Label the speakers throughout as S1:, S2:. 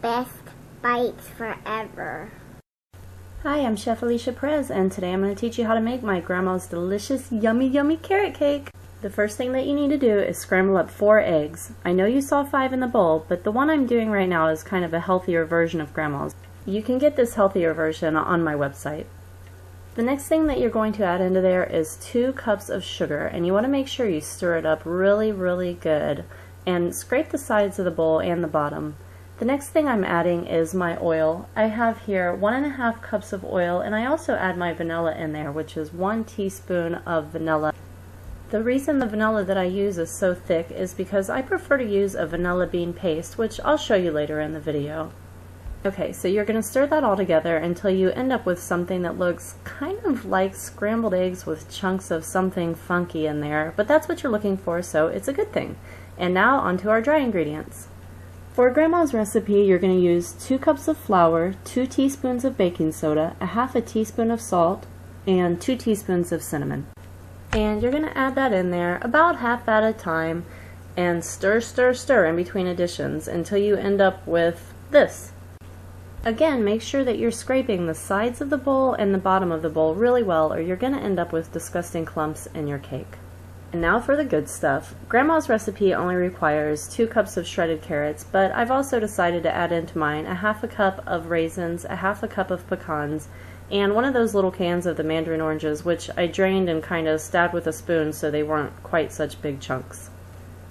S1: Best Bites Forever.
S2: Hi, I'm Chef Alicia Perez, and today I'm going to teach you how to make my grandma's delicious, yummy carrot cake. The first thing that you need to do is scramble up 4 eggs. I know you saw 5 in the bowl, but the one I'm doing right now is kind of a healthier version of grandma's. You can get this healthier version on my website. The next thing that you're going to add into there is 2 cups of sugar, and you want to make sure you stir it up really good and scrape the sides of the bowl and the bottom. The next thing I'm adding is my oil. I have here 1.5 cups of oil, and I also add my vanilla in there, which is 1 teaspoon of vanilla. The reason the vanilla that I use is so thick is because I prefer to use a vanilla bean paste, which I'll show you later in the video. Okay, so you're going to stir that all together until you end up with something that looks kind of like scrambled eggs with chunks of something funky in there, but that's what you're looking for, so it's a good thing. And now onto our dry ingredients. For Grandma's recipe, you're going to use 2 cups of flour, 2 teaspoons of baking soda, 1/2 teaspoon of salt, and 2 teaspoons of cinnamon. And you're going to add that in there about half at a time and stir in between additions until you end up with this. Again, make sure that you're scraping the sides of the bowl and the bottom of the bowl really well, or you're going to end up with disgusting clumps in your cake. And now for the good stuff. Grandma's recipe only requires 2 cups of shredded carrots, but I've also decided to add into mine 1/2 cup of raisins, 1/2 cup of pecans, and one of those little cans of the mandarin oranges, which I drained and kind of stabbed with a spoon so they weren't quite such big chunks.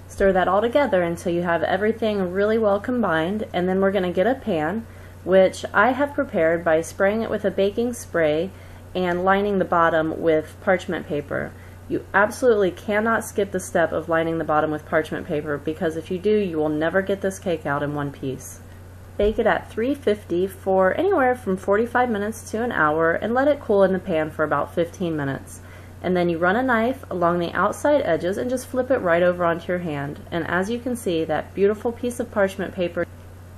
S2: Stir that all together until you have everything really well combined, and then we're going to get a pan, which I have prepared by spraying it with a baking spray and lining the bottom with parchment paper. You absolutely cannot skip the step of lining the bottom with parchment paper, because if you do, you will never get this cake out in one piece. Bake it at 350 for anywhere from 45 minutes to an hour and let it cool in the pan for about 15 minutes. And then you run a knife along the outside edges and just flip it right over onto your hand. And as you can see, that beautiful piece of parchment paper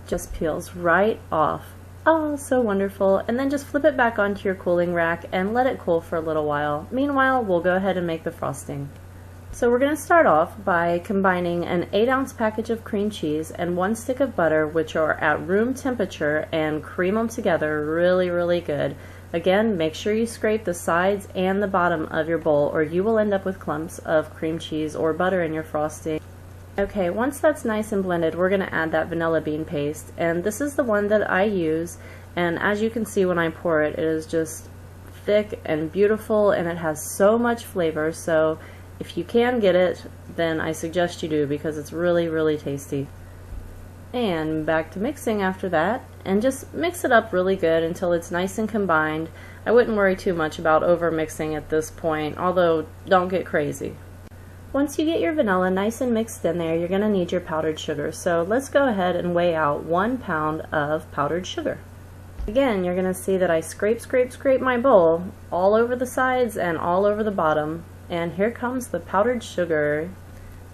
S2: just peels right off. Oh, so wonderful. And then just flip it back onto your cooling rack and let it cool for a little while. Meanwhile, we'll go ahead and make the frosting. So we're going to start off by combining an 8-ounce package of cream cheese and 1 stick of butter, which are at room temperature, and cream them together really good. Again, make sure you scrape the sides and the bottom of your bowl, or you will end up with clumps of cream cheese or butter in your frosting. Okay, once that's nice and blended, we're going to add that vanilla bean paste, and this is the one that I use, and as you can see when I pour it, it is just thick and beautiful, and it has so much flavor. So if you can get it, then I suggest you do, because it's really tasty. And back to mixing after that, and just mix it up really good until it's nice and combined. I wouldn't worry too much about over mixing at this point, although don't get crazy. Once you get your vanilla nice and mixed in there, you're going to need your powdered sugar. So let's go ahead and weigh out 1 pound of powdered sugar. Again, you're going to see that I scrape my bowl all over the sides and all over the bottom. And here comes the powdered sugar.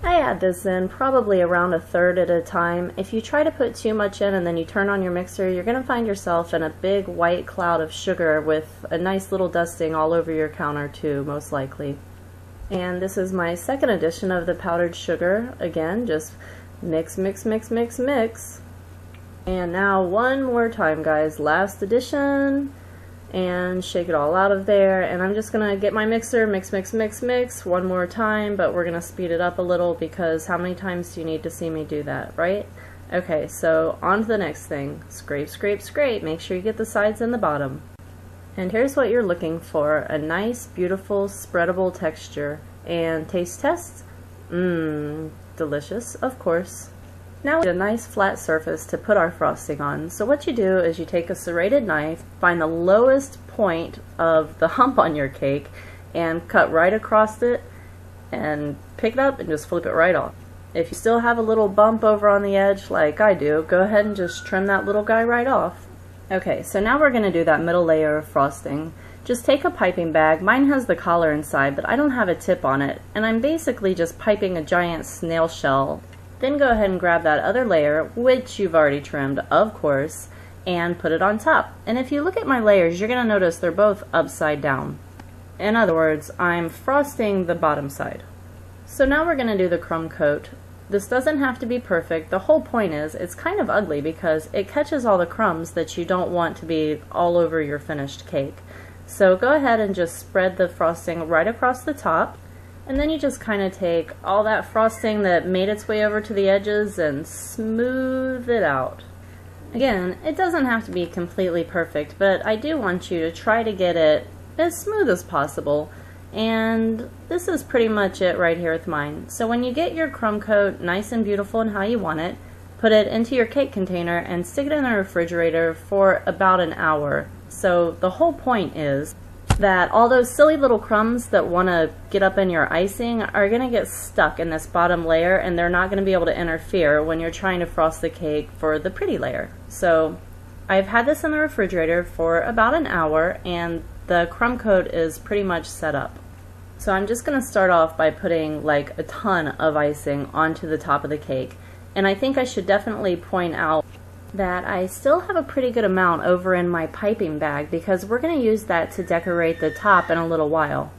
S2: I add this in probably around 1/3 at a time. If you try to put too much in and then you turn on your mixer, you're going to find yourself in a big white cloud of sugar with a nice little dusting all over your counter too, most likely. And this is my second addition of the powdered sugar. Again, just mix. And now one more time, guys, last addition, and shake it all out of there. And I'm just gonna get my mixer, mix one more time, but we're gonna speed it up a little, because how many times do you need to see me do that, right? Okay, so on to the next thing. Scrape, make sure you get the sides and the bottom. And here's what you're looking for: a nice, beautiful, spreadable texture. And taste test? Delicious, of course. Now we need a nice flat surface to put our frosting on. So what you do is you take a serrated knife, find the lowest point of the hump on your cake, and cut right across it, and pick it up and just flip it right off. If you still have a little bump over on the edge like I do, go ahead and just trim that little guy right off. Okay, so now we're going to do that middle layer of frosting. Just take a piping bag. Mine has the collar inside, but I don't have a tip on it, and I'm basically just piping a giant snail shell. Then go ahead and grab that other layer, which you've already trimmed, of course, and put it on top. And if you look at my layers, you're going to notice they're both upside down. In other words, I'm frosting the bottom side. So now we're going to do the crumb coat. This doesn't have to be perfect. The whole point is it's kind of ugly because it catches all the crumbs that you don't want to be all over your finished cake. So go ahead and just spread the frosting right across the top, and then you just kind of take all that frosting that made its way over to the edges and smooth it out. Again, it doesn't have to be completely perfect, but I do want you to try to get it as smooth as possible. And this is pretty much it right here with mine. So when you get your crumb coat nice and beautiful and how you want it, put it into your cake container and stick it in the refrigerator for about an hour. So the whole point is that all those silly little crumbs that want to get up in your icing are going to get stuck in this bottom layer, and they're not going to be able to interfere when you're trying to frost the cake for the pretty layer. So I've had this in the refrigerator for about an hour, and the crumb coat is pretty much set up. So I'm just going to start off by putting like a ton of icing onto the top of the cake. And I think I should definitely point out that I still have a pretty good amount over in my piping bag because we're going to use that to decorate the top in a little while.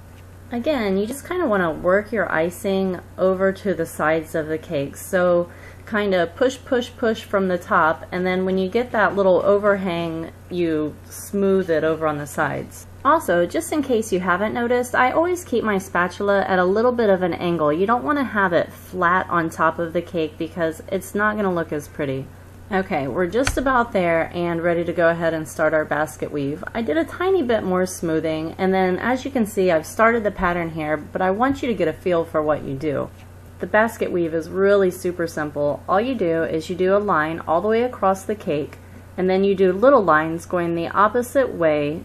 S2: Again, you just kind of want to work your icing over to the sides of the cake. So kind of push, push, push from the top, and then when you get that little overhang, you smooth it over on the sides. Also, just in case you haven't noticed, I always keep my spatula at a little bit of an angle. You don't want to have it flat on top of the cake because it's not going to look as pretty. Okay, we're just about there and ready to go ahead and start our basket weave. I did a tiny bit more smoothing, and then as you can see, I've started the pattern here, but I want you to get a feel for what you do. The basket weave is really super simple. All you do is you do a line all the way across the cake, and then you do little lines going the opposite way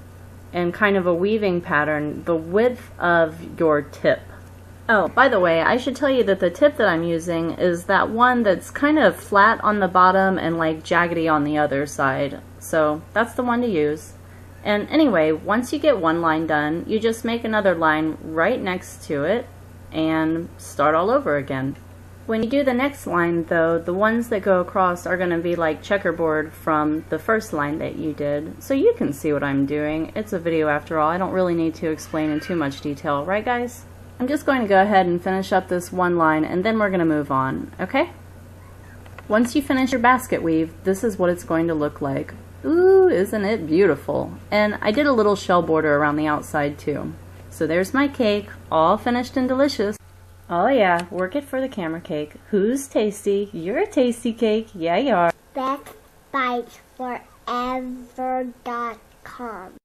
S2: and kind of a weaving pattern the width of your tip. Oh, by the way, I should tell you that the tip that I'm using is that one that's kind of flat on the bottom and like jaggedy on the other side. So that's the one to use. And anyway, once you get one line done, you just make another line right next to it and start all over again. When you do the next line though, the ones that go across are going to be like checkerboard from the first line that you did. So you can see what I'm doing. It's a video after all. I don't really need to explain in too much detail, right guys? I'm just going to go ahead and finish up this one line and then we're going to move on, okay? Once you finish your basket weave, this is what it's going to look like. Ooh, isn't it beautiful? And I did a little shell border around the outside too. So there's my cake, all finished and delicious. Oh yeah, work it for the camera cake. Who's tasty? You're a tasty cake. Yeah, you are.
S1: bestbitesforever.com